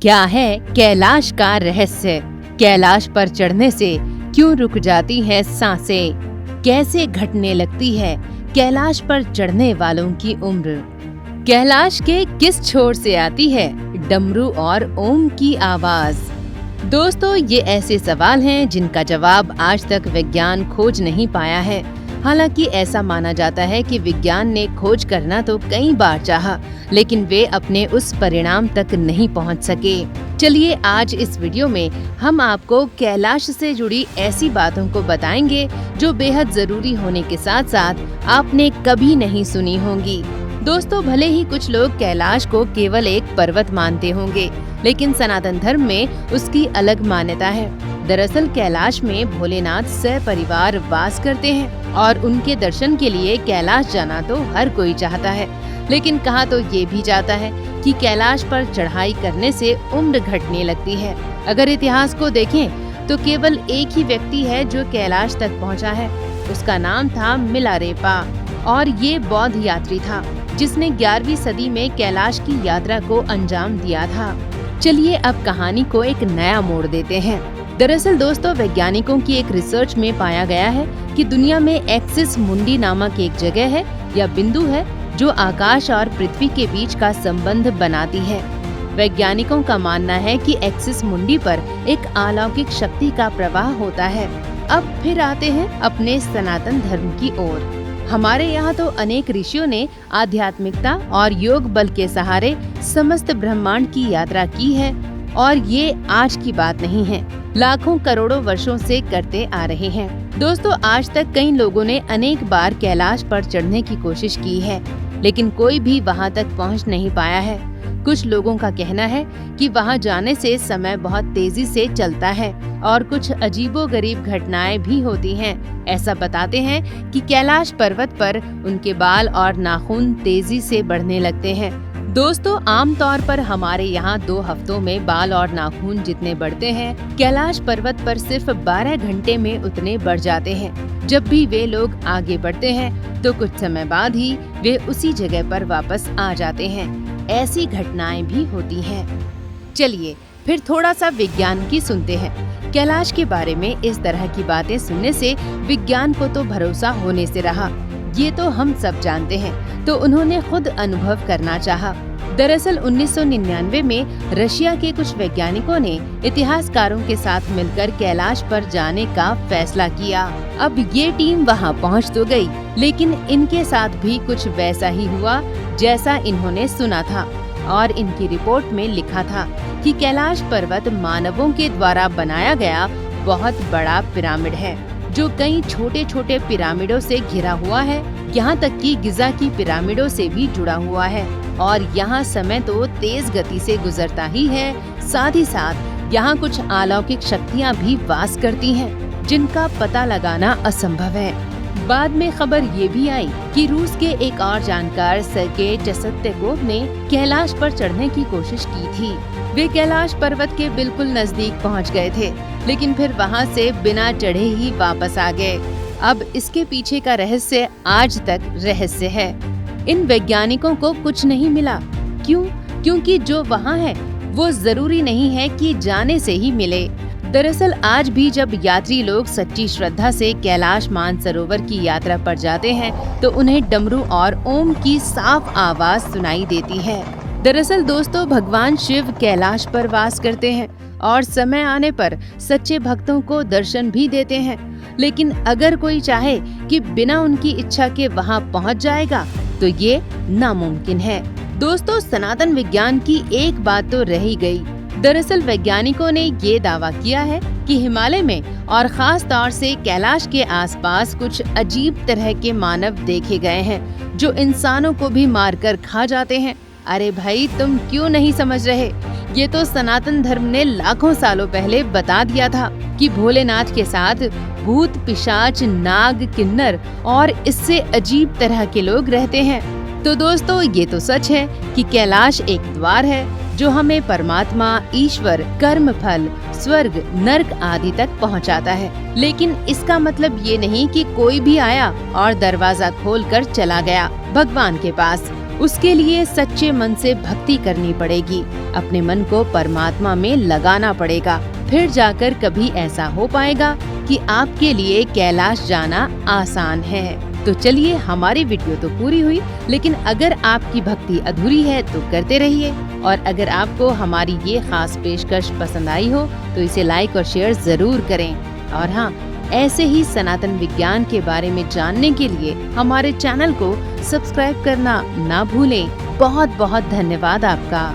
क्या है कैलाश का रहस्य? कैलाश पर चढ़ने से क्यों रुक जाती है सांसें? कैसे घटने लगती है कैलाश पर चढ़ने वालों की उम्र? कैलाश के किस छोर से आती है डमरू और ओम की आवाज? दोस्तों, ये ऐसे सवाल हैं जिनका जवाब आज तक विज्ञान खोज नहीं पाया है। हालांकि ऐसा माना जाता है कि विज्ञान ने खोज करना तो कई बार चाहा, लेकिन वे अपने उस परिणाम तक नहीं पहुंच सके। चलिए आज इस वीडियो में हम आपको कैलाश से जुड़ी ऐसी बातों को बताएंगे जो बेहद जरूरी होने के साथ साथ आपने कभी नहीं सुनी होंगी। दोस्तों, भले ही कुछ लोग कैलाश को केवल एक पर्वत मानते होंगे, लेकिन सनातन धर्म में उसकी अलग मान्यता है। दरअसल कैलाश में भोलेनाथ सपरिवार वास करते हैं और उनके दर्शन के लिए कैलाश जाना तो हर कोई चाहता है, लेकिन कहा तो ये भी जाता है कि कैलाश पर चढ़ाई करने से उम्र घटने लगती है। अगर इतिहास को देखें तो केवल एक ही व्यक्ति है जो कैलाश तक पहुंचा है। उसका नाम था मिलारेपा और ये बौद्ध यात्री था जिसने 11वीं सदी में कैलाश की यात्रा को अंजाम दिया था। चलिए अब कहानी को एक नया मोड़ देते हैं। दरअसल दोस्तों, वैज्ञानिकों की एक रिसर्च में पाया गया है कि दुनिया में एक्सिस मुंडी नामक एक जगह है या बिंदु है जो आकाश और पृथ्वी के बीच का संबंध बनाती है। वैज्ञानिकों का मानना है कि एक्सिस मुंडी पर एक अलौकिक शक्ति का प्रवाह होता है। अब फिर आते हैं अपने सनातन धर्म की ओर। हमारे यहाँ तो अनेक ऋषियों ने आध्यात्मिकता और योग बल के सहारे समस्त ब्रह्मांड की यात्रा की है और ये आज की बात नहीं है, लाखों करोड़ों वर्षों से करते आ रहे हैं। दोस्तों, आज तक कई लोगों ने अनेक बार कैलाश पर चढ़ने की कोशिश की है, लेकिन कोई भी वहां तक पहुंच नहीं पाया है। कुछ लोगों का कहना है कि वहां जाने से समय बहुत तेजी से चलता है और कुछ अजीबोगरीब घटनाएं भी होती हैं। ऐसा बताते हैं कि कैलाश पर्वत पर उनके बाल और नाखून तेजी से बढ़ने लगते हैं। दोस्तों, आमतौर पर हमारे यहाँ 2 हफ्तों में बाल और नाखून जितने बढ़ते हैं, कैलाश पर्वत पर सिर्फ 12 घंटे में उतने बढ़ जाते हैं। जब भी वे लोग आगे बढ़ते हैं तो कुछ समय बाद ही वे उसी जगह पर वापस आ जाते हैं। ऐसी घटनाएं भी होती हैं। चलिए फिर थोड़ा सा विज्ञान की सुनते हैं। कैलाश के बारे में इस तरह की बातें सुनने से विज्ञान को तो भरोसा होने से रहा, ये तो हम सब जानते हैं, तो उन्होंने खुद अनुभव करना चाहा। दरअसल 1999 में रशिया के कुछ वैज्ञानिकों ने इतिहासकारों के साथ मिलकर कैलाश पर जाने का फैसला किया। अब ये टीम वहां पहुंच तो गई, लेकिन इनके साथ भी कुछ वैसा ही हुआ जैसा इन्होंने सुना था और इनकी रिपोर्ट में लिखा था कि कैलाश पर्वत मानवों के द्वारा बनाया गया बहुत बड़ा पिरामिड है जो कई छोटे छोटे पिरामिडों से घिरा हुआ है, यहाँ तक कि गिजा की पिरामिडों से भी जुड़ा हुआ है। और यहाँ समय तो तेज गति से गुजरता ही है, साथ ही साथ यहाँ कुछ अलौकिक शक्तियाँ भी वास करती हैं, जिनका पता लगाना असंभव है। बाद में खबर ये भी आई कि रूस के एक और जानकार सर्गेई चसत्तेकोव ने कैलाश पर चढ़ने की कोशिश की थी। वे कैलाश पर्वत के बिल्कुल नजदीक पहुंच गए थे, लेकिन फिर वहां से बिना चढ़े ही वापस आ गए। अब इसके पीछे का रहस्य आज तक रहस्य है। इन वैज्ञानिकों को कुछ नहीं मिला। क्यों? क्योंकि जो वहां है वो जरूरी नहीं है कि जाने से ही मिले। दरअसल आज भी जब यात्री लोग सच्ची श्रद्धा से कैलाश मानसरोवर की यात्रा पर जाते हैं तो उन्हें डमरू और ओम की साफ आवाज सुनाई देती है। दरअसल दोस्तों, भगवान शिव कैलाश पर वास करते हैं और समय आने पर सच्चे भक्तों को दर्शन भी देते हैं, लेकिन अगर कोई चाहे कि बिना उनकी इच्छा के वहां पहुंच जाएगा तो ये नामुमकिन है। दोस्तों, सनातन विज्ञान की एक बात तो रह ही गई। दरअसल वैज्ञानिकों ने ये दावा किया है कि हिमालय में और खास तौर से कैलाश के आसपास कुछ अजीब तरह के मानव देखे गए हैं जो इंसानों को भी मारकर खा जाते हैं। अरे भाई, तुम क्यों नहीं समझ रहे? ये तो सनातन धर्म ने लाखों सालों पहले बता दिया था कि भोलेनाथ के साथ भूत, पिशाच, नाग, किन्नर और इससे अजीब तरह के लोग रहते हैं। तो दोस्तों, ये तो सच है कि कैलाश एक द्वार है जो हमें परमात्मा, ईश्वर, कर्म फल, स्वर्ग, नर्क आदि तक पहुंचाता है। लेकिन इसका मतलब ये नहीं कि कोई भी आया और दरवाजा खोलकर चला गया भगवान के पास। उसके लिए सच्चे मन से भक्ति करनी पड़ेगी, अपने मन को परमात्मा में लगाना पड़ेगा, फिर जाकर कभी ऐसा हो पाएगा कि आपके लिए कैलाश जाना आसान है। तो चलिए, हमारी वीडियो तो पूरी हुई, लेकिन अगर आपकी भक्ति अधूरी है तो करते रहिए, और अगर आपको हमारी ये खास पेशकश पसंद आई हो तो इसे लाइक और शेयर जरूर करें। और हाँ, ऐसे ही सनातन विज्ञान के बारे में जानने के लिए हमारे चैनल को सब्सक्राइब करना ना भूलें। बहुत बहुत धन्यवाद आपका।